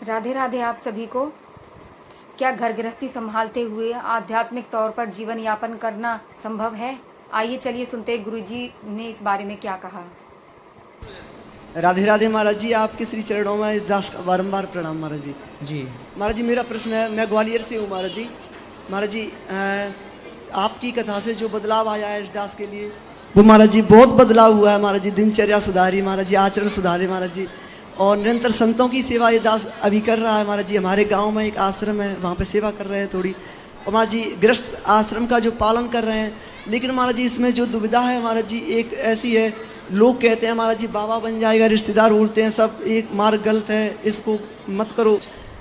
राधे राधे आप सभी को। क्या घर गृहस्थी संभालते हुए आध्यात्मिक तौर पर जीवन यापन करना संभव है? आइए चलिए सुनते हैं गुरुजी ने इस बारे में क्या कहा। राधे राधे महाराज जी, आपके श्री चरणों में दास का बारंबार प्रणाम महाराज जी। जी महाराज जी, मेरा प्रश्न है, मैं ग्वालियर से हूँ महाराज जी। महाराज जी, आपकी कथा से जो बदलाव आया है इस दास के लिए, वो महाराज जी बहुत बदलाव हुआ है महाराज जी। दिनचर्या सुधारी महाराज जी, आचरण सुधारे महाराज जी, और निरंतर संतों की सेवा ये दास अभी कर रहा है महाराज जी। हमारे गांव में एक आश्रम है, वहाँ पे सेवा कर रहे हैं थोड़ी, और महाराज जी गृहस्थ आश्रम का जो पालन कर रहे हैं। लेकिन महाराज जी इसमें जो दुविधा है महाराज जी एक ऐसी है, लोग कहते हैं महाराज जी बाबा बन जाएगा, रिश्तेदार बोलते हैं सब एक मार्ग गलत है, इसको मत करो।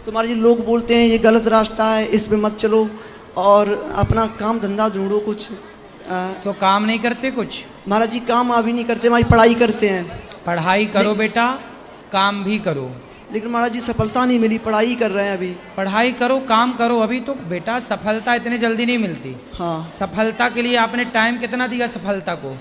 तो महाराज जी लोग बोलते हैं ये गलत रास्ता है, इस पे मत चलो और अपना काम धंधा ढूंढो कुछ। तो काम नहीं करते कुछ? महाराज जी काम अभी नहीं करते, हमारी पढ़ाई करते हैं। पढ़ाई करो बेटा, काम भी करो। लेकिन महाराज जी सफलता नहीं मिली, पढ़ाई कर रहे हैं अभी। पढ़ाई करो, काम करो, अभी तो बेटा सफलता इतनी जल्दी नहीं मिलती। हाँ सफलता के लिए आपने टाइम कितना दिया सफलता को?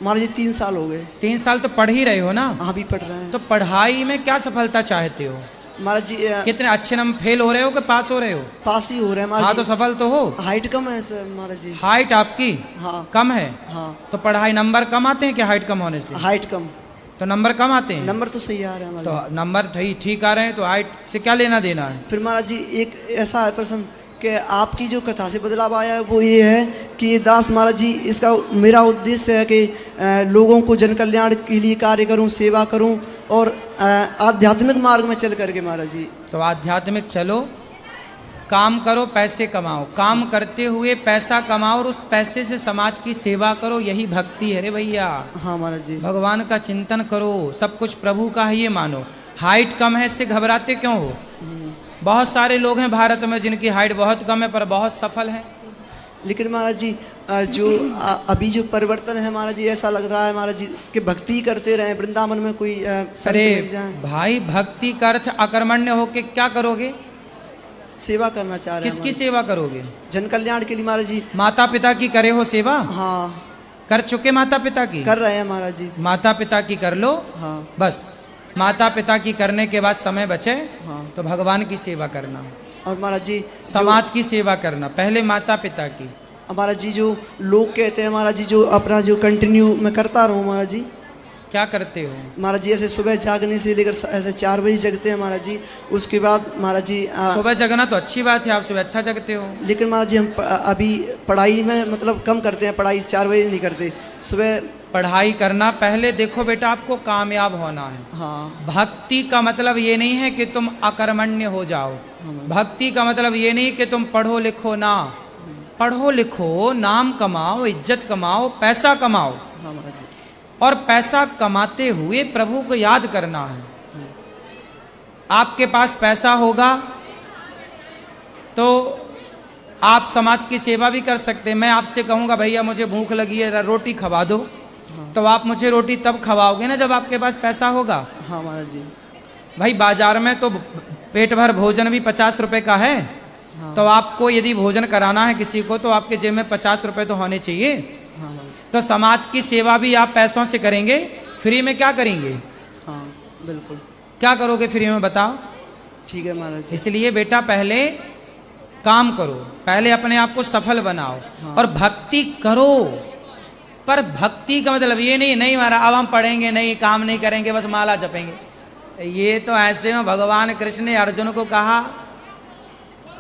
महाराज जी 3 साल हो गए। 3 साल तो पढ़ ही रहे हो ना? हाँ भी पढ़ रहे हैं। तो पढ़ाई में क्या सफलता चाहते हो? महाराज जी कितने अच्छे नंबर, फेल हो रहे हो कि पास हो रहे हो? पास ही हो रहे हैं हाँ महाराज तो जी। सफल तो हो। हाइट कम है सर महाराज जी। हाइट आपकी हाँ कम है? हाँ तो पढ़ाई नंबर कम आते हैं क्या हाइट कम होने से? हाइट कम, तो नंबर कम आते हैं? नंबर तो सही आ रहे हैं तो महाराज जी। नंबर ठीक आ रहे हैं तो हाइट से क्या लेना देना है? फिर महाराज जी एक ऐसा है प्रश्न कि आपकी जो कथा से बदलाव आया है वो ये है कि ये दास महाराज जी, इसका मेरा उद्देश्य है कि लोगों को जन कल्याण के लिए कार्य करूं, सेवा करूं और आध्यात्मिक मार्ग में चल करके महाराज जी। तो आध्यात्मिक चलो, काम करो, पैसे कमाओ, काम करते हुए पैसा कमाओ और उस पैसे से समाज की सेवा करो, यही भक्ति है रे भैया। हाँ महाराज जी। भगवान का चिंतन करो, सब कुछ प्रभु का है ये मानो। हाइट कम है इससे घबराते क्यों हो? बहुत सारे लोग हैं भारत में जिनकी हाइट बहुत कम है पर बहुत सफल है। लेकिन महाराज जी जो अभी जो परिवर्तन है महाराज जी, ऐसा लग रहा है महाराज जी कि भक्ति करते रहे, वृंदावन में कोई संत अरे मिल जाए। भाई, भक्ति का अर्थ अकर्मण्य होके क्या करोगे? सेवा करना चाह रहे हैं। किसकी सेवा करोगे? जन कल्याण के लिए महाराज जी। माता पिता की करे हो सेवा? हाँ कर चुके माता पिता की? कर रहे हैं महाराज जी। माता पिता की कर लो। हाँ बस माता पिता की करने के बाद समय बचे हाँ। तो भगवान की सेवा करना, और महाराज जी समाज की सेवा करना, पहले माता पिता की। महाराज जी जो लोग कहते हैं महाराज जी, जो अपना जो कंटिन्यू मैं करता रहूँ महाराज जी। क्या करते हो? महाराज जी ऐसे सुबह जागने से लेकर ऐसे 4 बजे जगते हैं महाराज जी। उसके बाद महाराज जी सुबह जगना तो अच्छी बात है, आप सुबह अच्छा जगते हो। लेकिन महाराज जी हम अभी पढ़ाई में मतलब कम करते हैं, पढ़ाई 4 बजे नहीं करते सुबह। पढ़ाई करना, पहले देखो बेटा आपको कामयाब होना है। हाँ भक्ति का मतलब ये नहीं है कि तुम अकर्मण्य हो जाओ। भक्ति का मतलब ये नहीं कि तुम पढ़ो लिखो ना, पढ़ो लिखो, नाम कमाओ, इज्जत कमाओ, पैसा कमाओ। हाँ महाराज जी। और पैसा कमाते हुए प्रभु को याद करना है। आपके पास पैसा होगा तो आप समाज की सेवा भी कर सकते हैं। मैं आपसे कहूँगा भैया मुझे भूख लगी है, रोटी खवा दो, तो आप मुझे रोटी तब खवाओगे ना जब आपके पास पैसा होगा। हाँ महाराज जी। भाई बाजार में तो पेट भर भोजन भी 50 रुपए का है। हाँ। तो आपको यदि भोजन कराना है किसी को तो आपके जेब में 50 रुपए तो होने चाहिए। हाँ महाराज जी। तो समाज की सेवा भी आप पैसों से करेंगे, फ्री में क्या करेंगे? हाँ बिल्कुल। क्या करोगे फ्री में बताओ? ठीक है महाराज जी। इसलिए बेटा पहले काम करो, पहले अपने आप को सफल बनाओ। हाँ। और भक्ति करो, पर भक्ति का मतलब ये नहीं मारा अब हम पढ़ेंगे नहीं, काम नहीं करेंगे, बस माला जपेंगे। ये तो ऐसे में भगवान कृष्ण ने अर्जुन को कहा,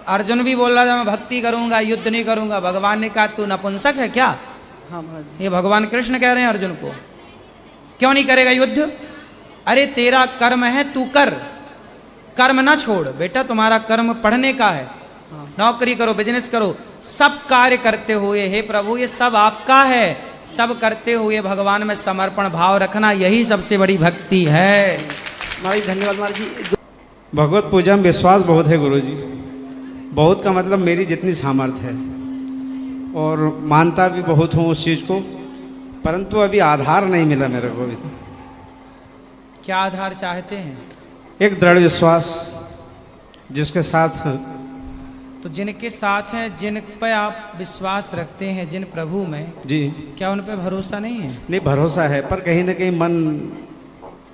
अर्जुन भी बोल रहा था मैं भक्ति करूंगा, युद्ध नहीं करूंगा। भगवान ने कहा तू नपुंसक है क्या? हाँ महाराज जी। ये भगवान कृष्ण कह रहे हैं अर्जुन को, क्यों नहीं करेगा युद्ध? अरे तेरा कर्म है, तू कर, कर्म ना छोड़ बेटा। तुम्हारा कर्म पढ़ने का है, नौकरी करो, बिजनेस करो, सब कार्य करते हुए हे प्रभु ये सब आपका है, सब करते हुए भगवान में समर्पण भाव रखना, यही सबसे बड़ी भक्ति है। महाराज जी धन्यवाद महाराज जी। भगवत पूजा में विश्वास बहुत है गुरुजी। बहुत का मतलब मेरी जितनी सामर्थ्य है, और मानता भी बहुत हूँ उस चीज़ को, परंतु अभी आधार नहीं मिला मेरे को अभी। क्या आधार चाहते हैं? एक दृढ़ विश्वास जिसके साथ, तो जिनके साथ हैं, जिन पे आप विश्वास रखते हैं, जिन प्रभु में, जी क्या उन पे भरोसा नहीं है? नहीं भरोसा है, पर कहीं ना कहीं मन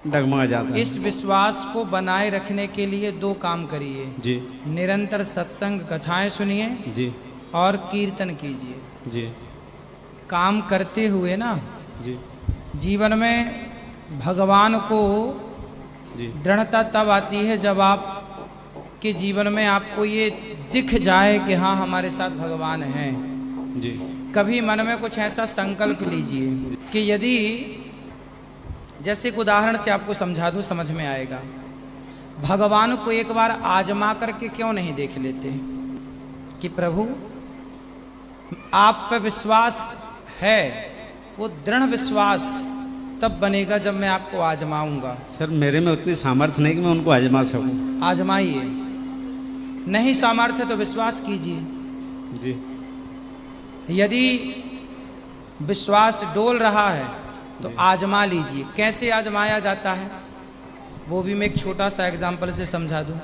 डगमगा जाता है। इस विश्वास को बनाए रखने के लिए दो काम करिए। जी निरंतर सत्संग कथाएं सुनिए जी और कीर्तन कीजिए। जी काम करते हुए ना जी जीवन में भगवान को जी दृढ़ता तब आती है जब आप के जीवन में आपको ये दिख जाए कि हाँ हमारे साथ भगवान हैं। जी कभी मन में कुछ ऐसा संकल्प लीजिए कि यदि, जैसे एक उदाहरण से आपको समझा दूं, समझ में आएगा। भगवान को एक बार आजमा करके क्यों नहीं देख लेते कि प्रभु आप पे विश्वास है, वो दृढ़ विश्वास तब बनेगा जब मैं आपको आजमाऊंगा। सर मेरे में उतनी सामर्थ्य नहीं कि मैं उनको आजमा सकूं। आजमाइए, नहीं सामर्थ्य तो विश्वास कीजिए। जी यदि विश्वास डोल रहा है तो आजमा लीजिए। कैसे आजमाया जाता है वो भी मैं एक छोटा सा एग्जाम्पल से समझा दूं।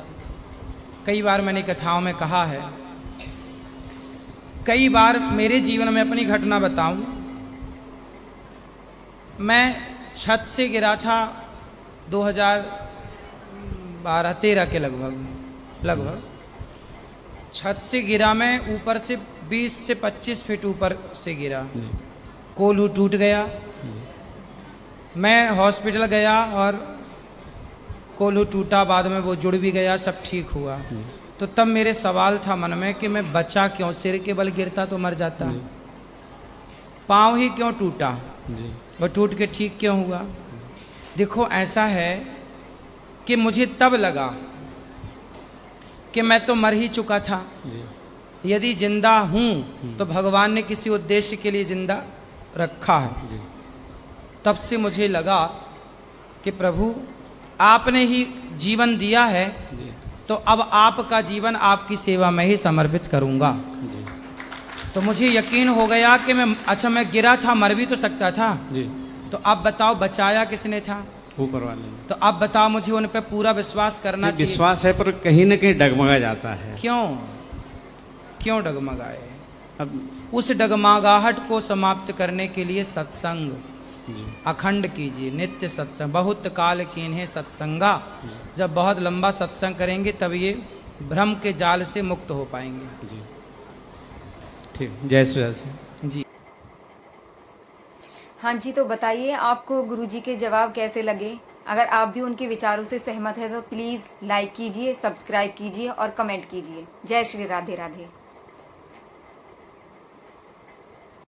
कई बार मैंने कथाओं में कहा है, कई बार मेरे जीवन में अपनी घटना बताऊं। मैं छत से गिरा था 2012-13 के लगभग छत से गिरा। मैं ऊपर से 20 से 25 फीट ऊपर से गिरा। कोल्हू टूट गया। मैं हॉस्पिटल गया और कोल्हू टूटा, बाद में वो जुड़ भी गया, सब ठीक हुआ। तो तब मेरे सवाल था मन में कि मैं बचा क्यों? सिर के बल गिरता तो मर जाता। पाँव ही क्यों टूटा जी और टूट के ठीक क्यों हुआ? देखो ऐसा है कि मुझे तब लगा कि मैं तो मर ही चुका था। जी यदि जिंदा हूँ तो भगवान ने किसी उद्देश्य के लिए जिंदा रखा है। जी तब से मुझे लगा कि प्रभु आपने ही जीवन दिया है, जी तो अब आपका जीवन आपकी सेवा में ही समर्पित करूँगा। जी तो मुझे यकीन हो गया कि मैं गिरा था, मर भी तो सकता था। जी तो अब बताओ बचाया किसने था? ऊपर वाले ने। तो अब बताओ मुझे उन पे पूरा विश्वास करना चाहिए। विश्वास है पर कहीं न कहीं डगमगा जाता है। क्यों डगमगाए? अब उस डगमगाहट को समाप्त करने के लिए सत्संग जी अखंड कीजिए, नित्य सत्संग। बहुत काल कीन्हे सत्संगा। जब बहुत लंबा सत्संग करेंगे तब ये भ्रम के जाल से मुक्त हो पाएंगे। जी ठीक, जय श्री राधे। जी हाँ जी, तो बताइए आपको गुरुजी के जवाब कैसे लगे? अगर आप भी उनके विचारों से सहमत है तो प्लीज़ लाइक कीजिए, सब्सक्राइब कीजिए और कमेंट कीजिए। जय श्री राधे राधे।